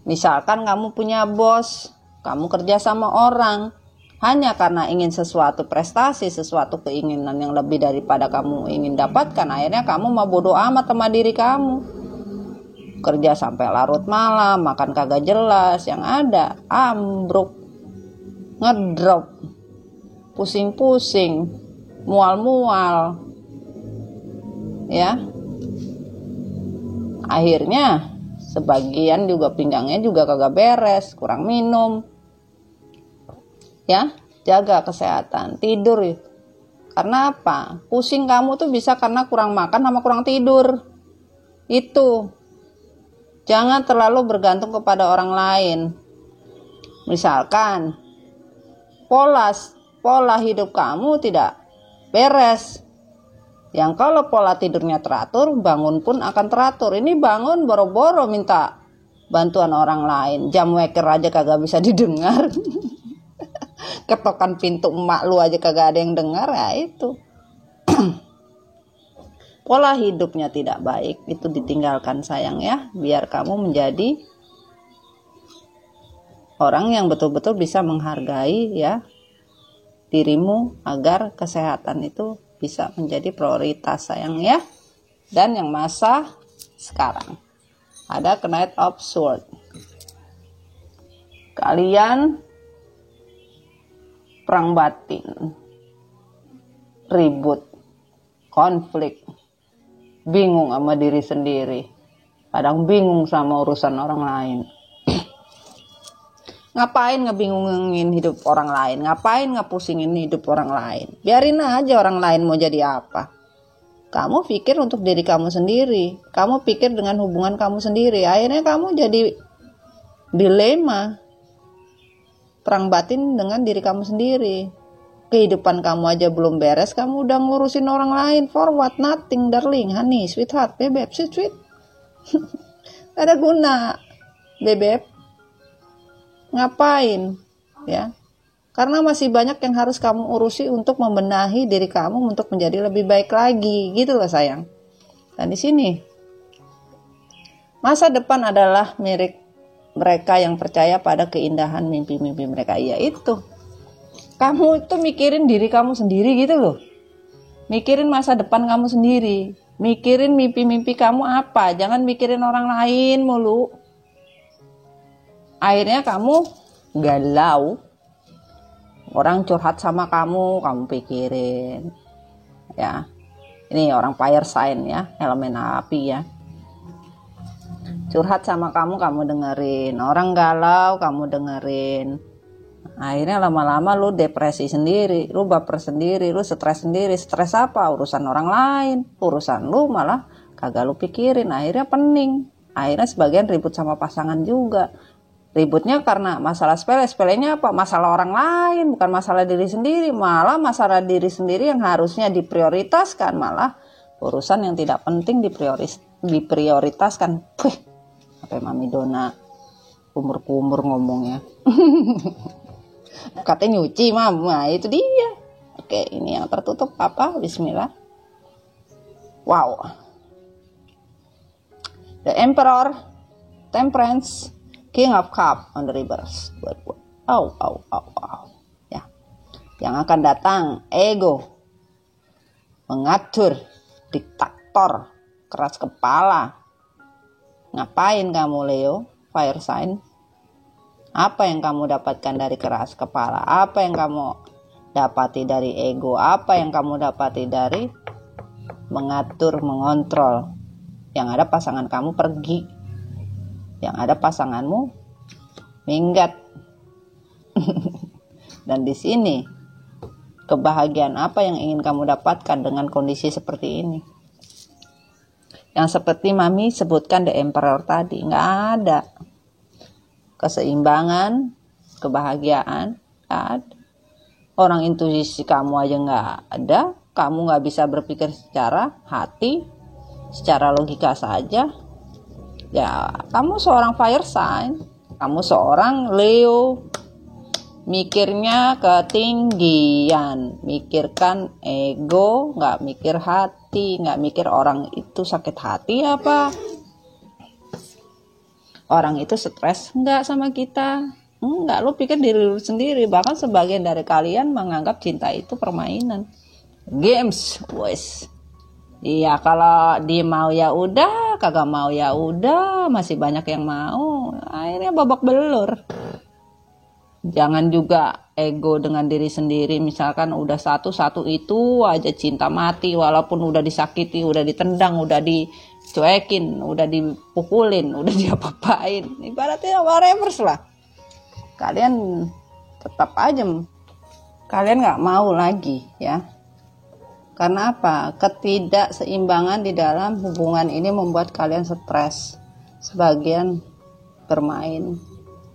Misalkan kamu punya bos, kamu kerja sama orang, hanya karena ingin sesuatu prestasi, sesuatu keinginan yang lebih daripada kamu ingin dapatkan, akhirnya kamu mau bodo amat sama diri kamu. Kerja sampai larut malam, makan kagak jelas, yang ada ambruk, ngedrop, pusing-pusing, mual-mual, ya. Akhirnya sebagian juga pinggangnya juga kagak beres, kurang minum. Ya, jaga kesehatan, tidur. Karena apa? Pusing kamu tuh bisa karena kurang makan sama kurang tidur. Itu. Jangan terlalu bergantung kepada orang lain. Misalkan pola hidup kamu tidak beres. Yang kalau pola tidurnya teratur, bangun pun akan teratur. Ini bangun boro-boro minta bantuan orang lain. Jam weker aja kagak bisa didengar. Ketokan pintu emak lu aja kagak ada yang dengar, ya itu. Pola hidupnya tidak baik, itu ditinggalkan sayang ya, biar kamu menjadi orang yang betul-betul bisa menghargai ya dirimu, agar kesehatan itu bisa menjadi prioritas sayang ya. Dan yang masa sekarang ada Knight of Swords. Kalian perang batin, ribut, konflik, bingung sama diri sendiri, kadang bingung sama urusan orang lain. Ngapain ngebingungin hidup orang lain, ngapain ngepusingin hidup orang lain, biarin aja orang lain mau jadi apa. Kamu pikir untuk diri kamu sendiri, kamu pikir dengan hubungan kamu sendiri, akhirnya kamu jadi dilema, perang batin dengan diri kamu sendiri. Kehidupan kamu aja belum beres, kamu udah ngurusin orang lain. For what? Nothing, darling, honey, sweetheart, bebek, sweet. Gak ada guna, bebek. Ngapain? Ya, karena masih banyak yang harus kamu urusi untuk membenahi diri kamu untuk menjadi lebih baik lagi, gitu loh sayang. Dan di sini masa depan adalah milik mereka yang percaya pada keindahan mimpi-mimpi mereka. Iya itu. Kamu itu mikirin diri kamu sendiri gitu loh. Mikirin masa depan kamu sendiri. Mikirin mimpi-mimpi kamu apa. Jangan mikirin orang lain mulu. Akhirnya kamu galau. Orang curhat sama kamu pikirin. Ya. Ini orang fire sign ya, elemen api ya. Curhat sama kamu dengerin. Orang galau, kamu dengerin. Akhirnya lama-lama lu depresi sendiri, lu baper sendiri, lu stres sendiri. Stres apa? Urusan orang lain. Urusan lu malah kagak lu pikirin. Akhirnya pening. Akhirnya sebagian ribut sama pasangan juga. Ributnya karena masalah sepele. Sepelenya apa? Masalah orang lain, bukan masalah diri sendiri. Malah masalah diri sendiri yang harusnya diprioritaskan, malah urusan yang tidak penting diprioritaskan. Apa Mami Dona kumur-kumur ngomongnya. Katanya nyuci mama, itu dia. Oke, ini yang tertutup apa? Bismillah. Wow. The Emperor, Temperance, King of Cup on the reverse. Au. Ya. Yang akan datang ego, mengatur, diktator, keras kepala. Ngapain kamu Leo, fire sign? Apa yang kamu dapatkan dari keras kepala? Apa yang kamu dapati dari ego? Apa yang kamu dapati dari mengatur, mengontrol? Yang ada pasangan kamu pergi. Yang ada pasanganmu minggat. Dan di sini kebahagiaan apa yang ingin kamu dapatkan dengan kondisi seperti ini? Yang seperti Mami sebutkan The Emperor tadi, nggak ada. Keseimbangan, kebahagiaan, nggak ada. Orang intuisi kamu aja nggak ada. Kamu nggak bisa berpikir secara hati, secara logika saja. Ya, kamu seorang fire sign, kamu seorang Leo. Mikirnya ketinggian, mikirkan ego, nggak mikir hati, nggak mikir orang itu sakit hati apa. Orang itu stres nggak sama kita, Enggak, lu pikir diri lu sendiri. Bahkan sebagian dari kalian menganggap cinta itu permainan, games, wes. Iya, kalau dia mau ya udah, kagak mau ya udah, masih banyak yang mau. Akhirnya babak belur. Jangan juga ego dengan diri sendiri. Misalkan udah satu itu aja cinta mati, walaupun udah disakiti, udah ditendang, udah dicuekin, udah dipukulin, udah diapa-apain. Ibaratnya whatever lah. Kalian tetap aja, kalian nggak mau lagi ya. Karena apa? Ketidakseimbangan di dalam hubungan ini membuat kalian stres. Sebagian bermain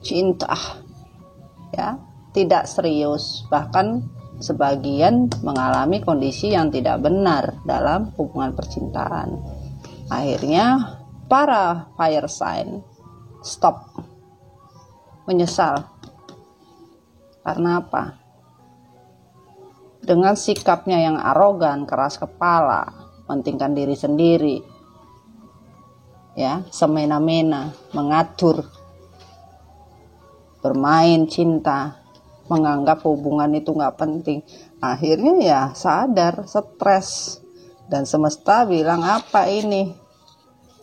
cinta, ya, tidak serius. Bahkan sebagian mengalami kondisi yang tidak benar dalam hubungan percintaan. Akhirnya para fire sign stop, menyesal. Karena apa? Dengan sikapnya yang arogan, keras kepala, mementingkan diri sendiri, ya, semena-mena, mengatur, bermain cinta, menganggap hubungan itu nggak penting. Akhirnya ya sadar, stres, dan semesta bilang apa ini?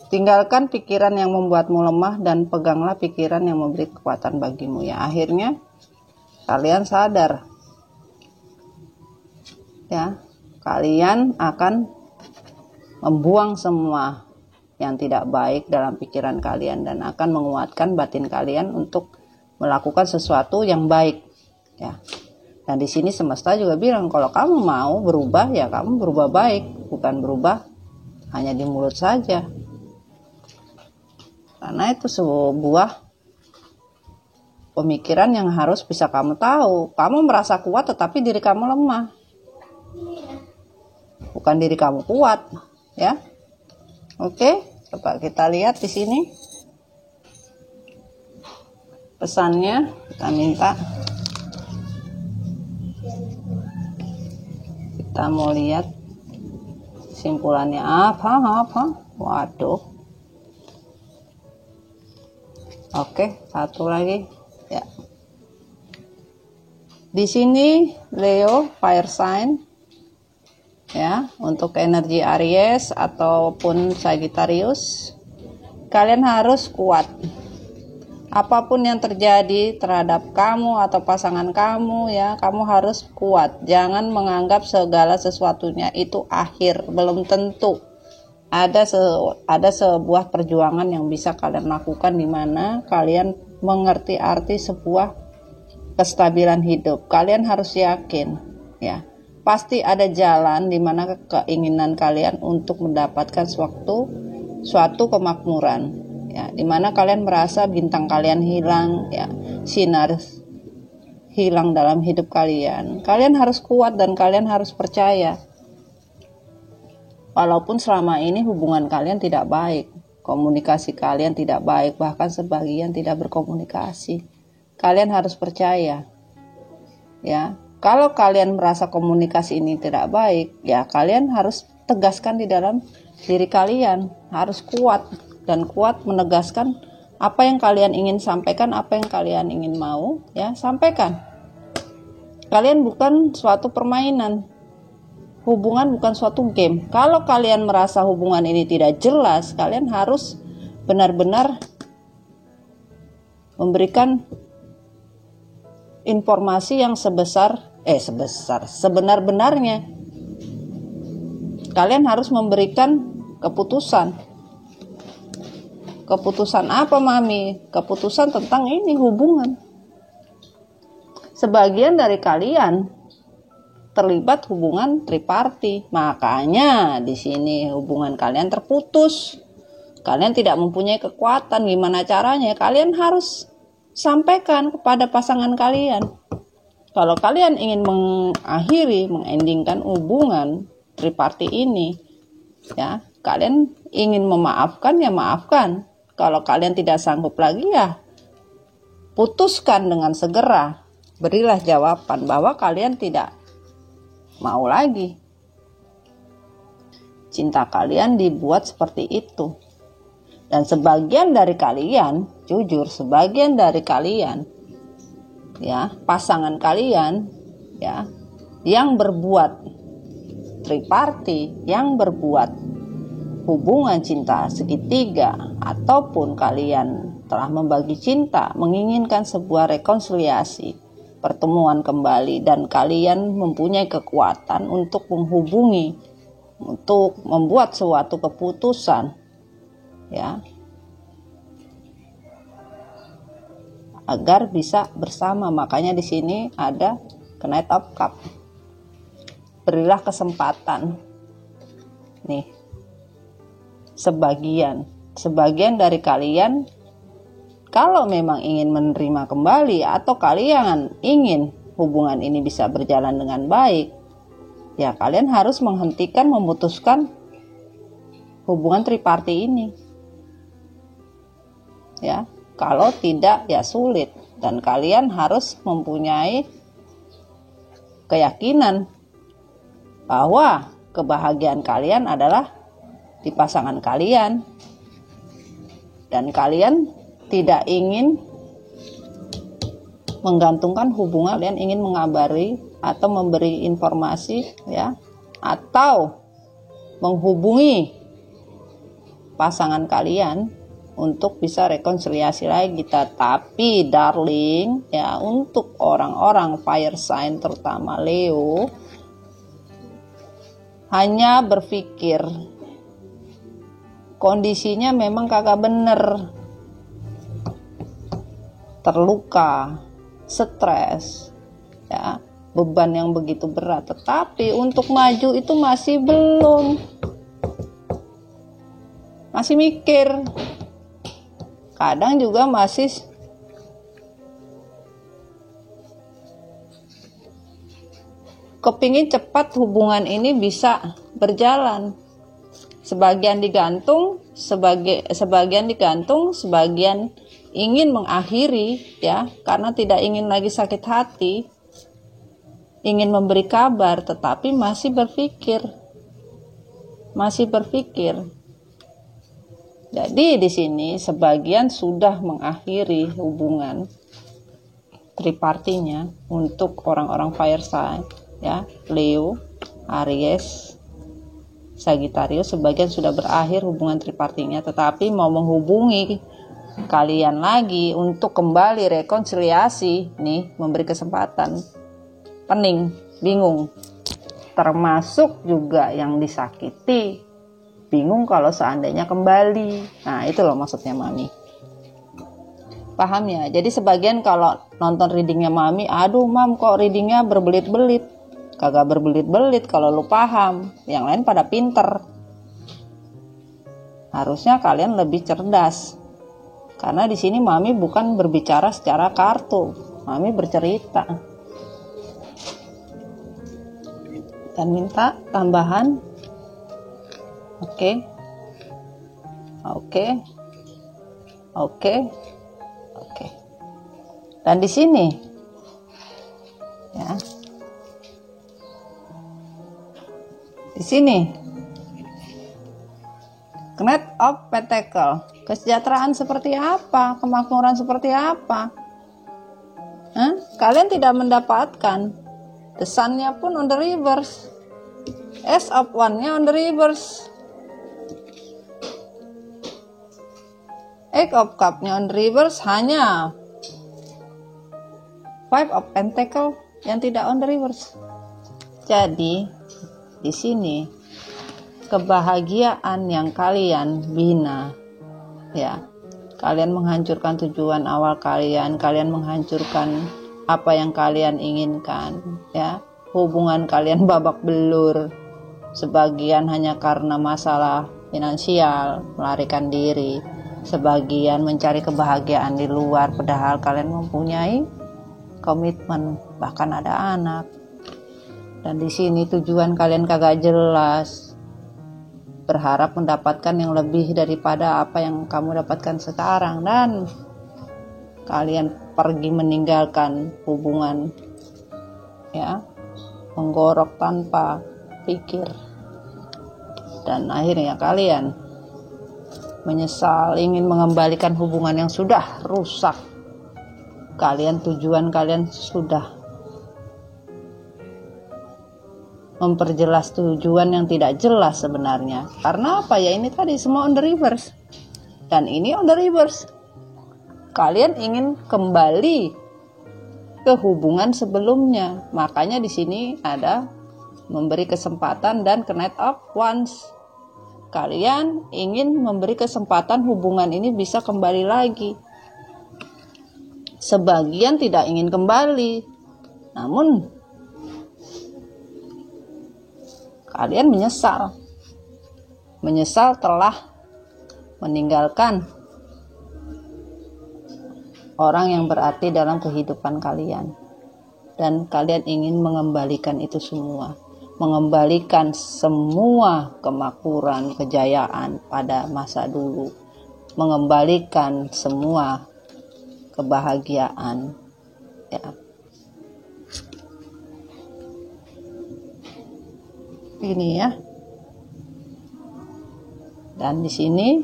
Tinggalkan pikiran yang membuatmu lemah dan peganglah pikiran yang memberi kekuatan bagimu. Ya, akhirnya kalian sadar. Ya, kalian akan membuang semua yang tidak baik dalam pikiran kalian dan akan menguatkan batin kalian untuk melakukan sesuatu yang baik. Ya. Dan di sini semesta juga bilang kalau kamu mau berubah ya kamu berubah baik, bukan berubah hanya di mulut saja. Karena itu sebuah pemikiran yang harus bisa kamu tahu. Kamu merasa kuat tetapi diri kamu lemah. Bukan diri kamu kuat, ya. Oke, coba kita lihat di sini. Pesannya kita minta. Kita mau lihat kesimpulannya apa? Waduh. Oke, satu lagi. Ya. Di sini Leo fire sign. Ya, untuk energi Aries ataupun Sagittarius, kalian harus kuat. Apapun yang terjadi terhadap kamu atau pasangan kamu, ya, kamu harus kuat. Jangan menganggap segala sesuatunya itu akhir, belum tentu. Ada sebuah perjuangan yang bisa kalian lakukan di mana kalian mengerti arti sebuah kestabilan hidup. Kalian harus yakin, ya. Pasti ada jalan di mana keinginan kalian untuk mendapatkan suatu kemakmuran, ya, di mana kalian merasa bintang kalian hilang, ya, sinar hilang dalam hidup kalian. Kalian harus kuat dan kalian harus percaya. Walaupun selama ini hubungan kalian tidak baik, komunikasi kalian tidak baik, bahkan sebagian tidak berkomunikasi, kalian harus percaya, ya. Kalau kalian merasa komunikasi ini tidak baik, ya kalian harus tegaskan di dalam diri kalian. Harus kuat dan kuat menegaskan apa yang kalian ingin sampaikan, apa yang kalian ingin mau, ya sampaikan. Kalian bukan suatu permainan. Hubungan bukan suatu game. Kalau kalian merasa hubungan ini tidak jelas, kalian harus benar-benar memberikan informasi yang sebenar-benarnya. Kalian harus memberikan keputusan. Keputusan apa, Mami? Keputusan tentang ini hubungan. Sebagian dari kalian terlibat hubungan triparty, makanya di sini hubungan kalian terputus. Kalian tidak mempunyai kekuatan. Gimana caranya? Kalian harus sampaikan kepada pasangan kalian. Kalau kalian ingin mengendingkan hubungan triparty ini, ya, kalian ingin memaafkan, ya maafkan. Kalau kalian tidak sanggup lagi, ya putuskan dengan segera. Berilah jawaban bahwa kalian tidak mau lagi. Cinta kalian dibuat seperti itu. Dan sebagian dari kalian, jujur, sebagian dari kalian ya pasangan kalian ya yang berbuat triparty, yang berbuat hubungan cinta segitiga, ataupun kalian telah membagi cinta, menginginkan sebuah rekonsiliasi, pertemuan kembali, dan kalian mempunyai kekuatan untuk menghubungi, untuk membuat suatu keputusan ya agar bisa bersama. Makanya di sini ada Knight of Cup. Berilah kesempatan nih, sebagian dari kalian kalau memang ingin menerima kembali atau kalian ingin hubungan ini bisa berjalan dengan baik, ya kalian harus menghentikan, memutuskan hubungan triparty ini ya. Kalau tidak ya sulit, dan kalian harus mempunyai keyakinan bahwa kebahagiaan kalian adalah di pasangan kalian, dan kalian tidak ingin menggantungkan hubungan, kalian ingin mengabari atau memberi informasi ya, atau menghubungi pasangan kalian untuk bisa rekonsiliasi lagi. Tetapi darling ya, untuk orang-orang fire sign terutama Leo, hanya berpikir kondisinya memang kagak bener, terluka, stres ya, beban yang begitu berat, tetapi untuk maju itu masih belum, masih mikir, kadang juga masih kepingin cepat hubungan ini bisa berjalan. Sebagian digantung, sebagian ingin mengakhiri ya, karena tidak ingin lagi sakit hati, ingin memberi kabar, tetapi masih berpikir. Jadi di sini sebagian sudah mengakhiri hubungan tripartinya untuk orang-orang fire sign ya, Leo, Aries, Sagittarius. Sebagian sudah berakhir hubungan tripartinya, tetapi mau menghubungi kalian lagi untuk kembali rekonsiliasi nih, memberi kesempatan, pening, bingung, termasuk juga yang disakiti, bingung kalau seandainya kembali. Nah itu loh maksudnya Mami, paham ya? Jadi sebagian kalau nonton readingnya Mami, aduh Mam kok readingnya berbelit-belit. Kagak berbelit-belit kalau lu paham, yang lain pada pinter. Harusnya kalian lebih cerdas, karena di sini Mami bukan berbicara secara kartu, Mami bercerita. Dan minta tambahan. Oke. Dan di sini ya, di sini Knight of Pentacle, kesejahteraan seperti apa, kemakmuran seperti apa? Kalian tidak mendapatkan. The Sun-nya pun on the reverse, Ace of One-nya on the reverse, Eight of Cup-nya on the reverse, hanya Five of Pentacle yang tidak on the reverse. Jadi di sini kebahagiaan yang kalian bina ya, kalian menghancurkan tujuan awal kalian menghancurkan apa yang kalian inginkan ya, hubungan kalian babak belur, sebagian hanya karena masalah finansial melarikan diri, sebagian mencari kebahagiaan di luar, padahal kalian mempunyai komitmen, bahkan ada anak. Dan di sini tujuan kalian kagak jelas, berharap mendapatkan yang lebih daripada apa yang kamu dapatkan sekarang, dan kalian pergi meninggalkan hubungan ya, menggorok tanpa pikir, dan akhirnya kalian menyesal ingin mengembalikan hubungan yang sudah rusak tujuan kalian sudah memperjelas tujuan yang tidak jelas sebenarnya. Karena apa ya, ini tadi semua on the reverse. Dan ini on the reverse. Kalian ingin kembali ke hubungan sebelumnya. Makanya di sini ada memberi kesempatan dan Knight of Wands. Kalian ingin memberi kesempatan hubungan ini bisa kembali lagi. Sebagian tidak ingin kembali, namun kalian menyesal telah meninggalkan orang yang berarti dalam kehidupan kalian, dan kalian ingin mengembalikan itu semua, mengembalikan semua kemakmuran, kejayaan pada masa dulu, mengembalikan semua kebahagiaan, ya. Ini ya. Dan di sini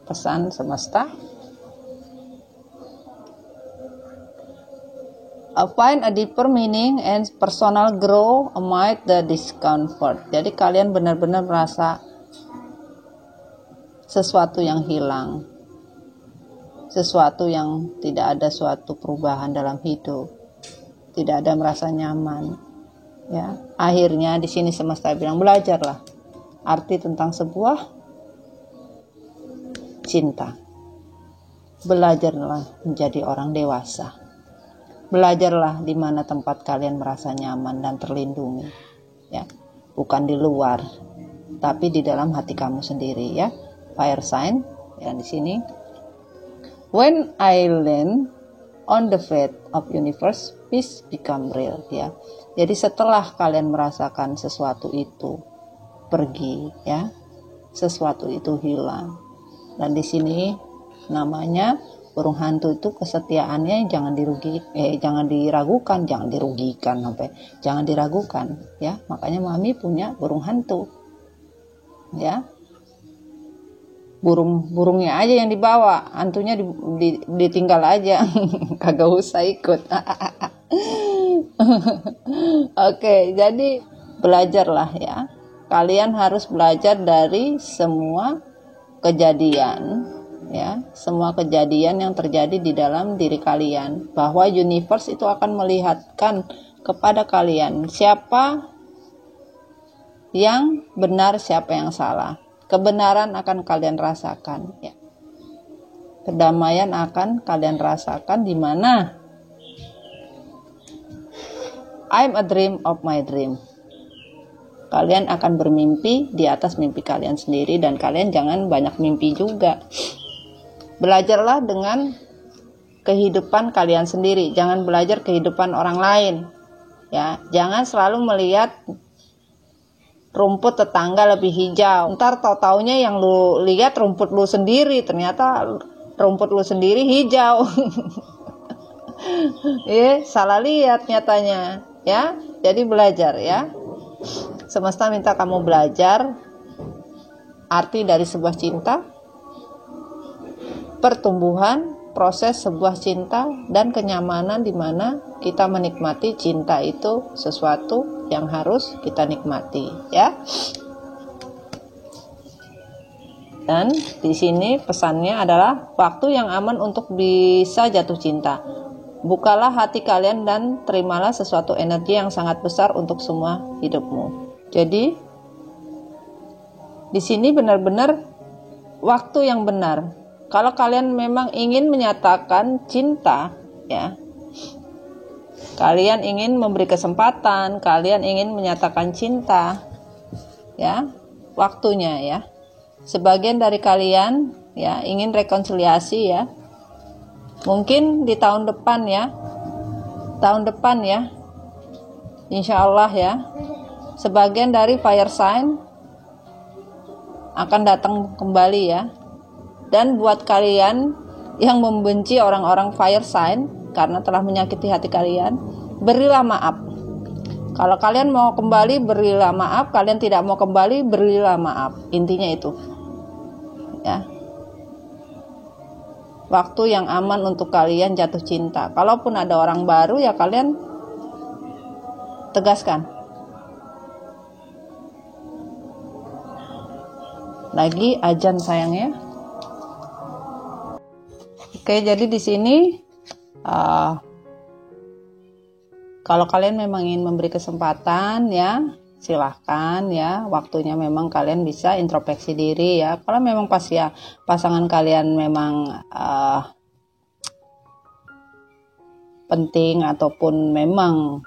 pesan semesta, find a deeper meaning and personal growth amid the discomfort. Jadi kalian benar-benar merasa sesuatu yang hilang, sesuatu yang tidak ada suatu perubahan dalam hidup, tidak ada merasa nyaman, ya. Akhirnya di sini semesta bilang, belajarlah arti tentang sebuah cinta, belajarlah menjadi orang dewasa, belajarlah di mana tempat kalian merasa nyaman dan terlindungi, ya, bukan di luar, tapi di dalam hati kamu sendiri, ya. Fire sign, ya, di sini. When I land on the faith of universe, peace become real, ya. Jadi setelah kalian merasakan sesuatu itu pergi, ya, sesuatu itu hilang. Dan di sini namanya burung hantu itu kesetiaannya jangan diragukan, ya. Makanya Mami punya burung hantu, ya. Burungnya aja yang dibawa, hantunya ditinggal aja. Kagak usah ikut. Oke, jadi belajarlah, ya. Kalian harus belajar dari semua kejadian, ya, semua kejadian yang terjadi di dalam diri kalian, bahwa universe itu akan melihatkan kepada kalian siapa yang benar, siapa yang salah. Kebenaran akan kalian rasakan, ya. Kedamaian akan kalian rasakan, di mana I'm a dream of my dream. Kalian akan bermimpi di atas mimpi kalian sendiri, dan kalian jangan banyak mimpi juga. Belajarlah dengan kehidupan kalian sendiri, jangan belajar kehidupan orang lain, ya. Jangan selalu melihat rumput tetangga lebih hijau, ntar tau-taunya yang lu lihat rumput lu sendiri, ternyata rumput lu sendiri hijau. Salah lihat nyatanya, ya. Jadi belajar, ya. Semesta minta kamu belajar arti dari sebuah cinta, pertumbuhan, proses sebuah cinta, dan kenyamanan, di mana kita menikmati cinta itu sesuatu yang harus kita nikmati, ya. Dan di sini pesannya adalah waktu yang aman untuk bisa jatuh cinta. Bukalah hati kalian dan terimalah sesuatu energi yang sangat besar untuk semua hidupmu. Jadi di sini benar-benar waktu yang benar. Kalau kalian memang ingin menyatakan cinta, ya, kalian ingin memberi kesempatan, kalian ingin menyatakan cinta, ya, waktunya, ya. Sebagian dari kalian, ya, ingin rekonsiliasi, ya. Mungkin di tahun depan, ya. Insya Allah, ya. Sebagian dari fire sign akan datang kembali, ya. Dan buat kalian yang membenci orang-orang fire sign karena telah menyakiti hati kalian, berilah maaf. Kalau kalian mau kembali, berilah maaf. Kalian tidak mau kembali, berilah maaf. Intinya itu, ya. waktu yang aman untuk kalian jatuh cinta. Kalaupun ada orang baru, ya kalian tegaskan. Lagi azan sayang ya. Oke, jadi di sini kalau kalian memang ingin memberi kesempatan ya, silahkan ya, waktunya memang kalian bisa introspeksi diri ya. Kalau memang pasangan kalian memang penting, ataupun memang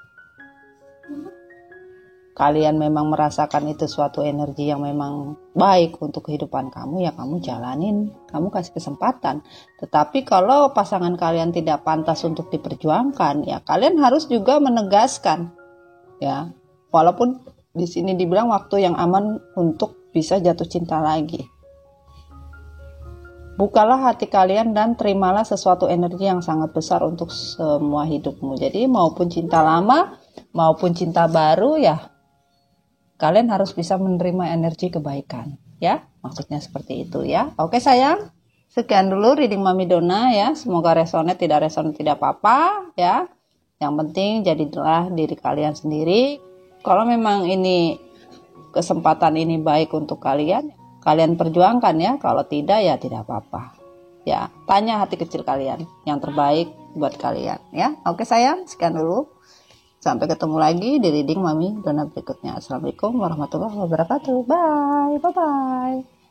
kalian memang merasakan itu suatu energi yang memang baik untuk kehidupan kamu, ya kamu jalanin, kamu kasih kesempatan. Tetapi kalau pasangan kalian tidak pantas untuk diperjuangkan, ya kalian harus juga menegaskan ya. Walaupun di sini dibilang waktu yang aman untuk bisa jatuh cinta lagi. Bukalah hati kalian dan terimalah sesuatu energi yang sangat besar untuk semua hidupmu. Jadi maupun cinta lama, maupun cinta baru ya, kalian harus bisa menerima energi kebaikan. Ya, maksudnya seperti itu ya. Oke sayang, sekian dulu reading Mami Dona ya. Semoga resonate, tidak resonate tidak apa-apa ya. Yang penting jadilah diri kalian sendiri. Kalau memang ini kesempatan ini baik untuk kalian, kalian perjuangkan ya. Kalau tidak ya tidak apa-apa. Ya, tanya hati kecil kalian yang terbaik buat kalian ya. Oke sayang, sekian dulu. Sampai ketemu lagi di reading Mami Dona berikutnya. Assalamualaikum warahmatullahi wabarakatuh. Bye. Bye-bye.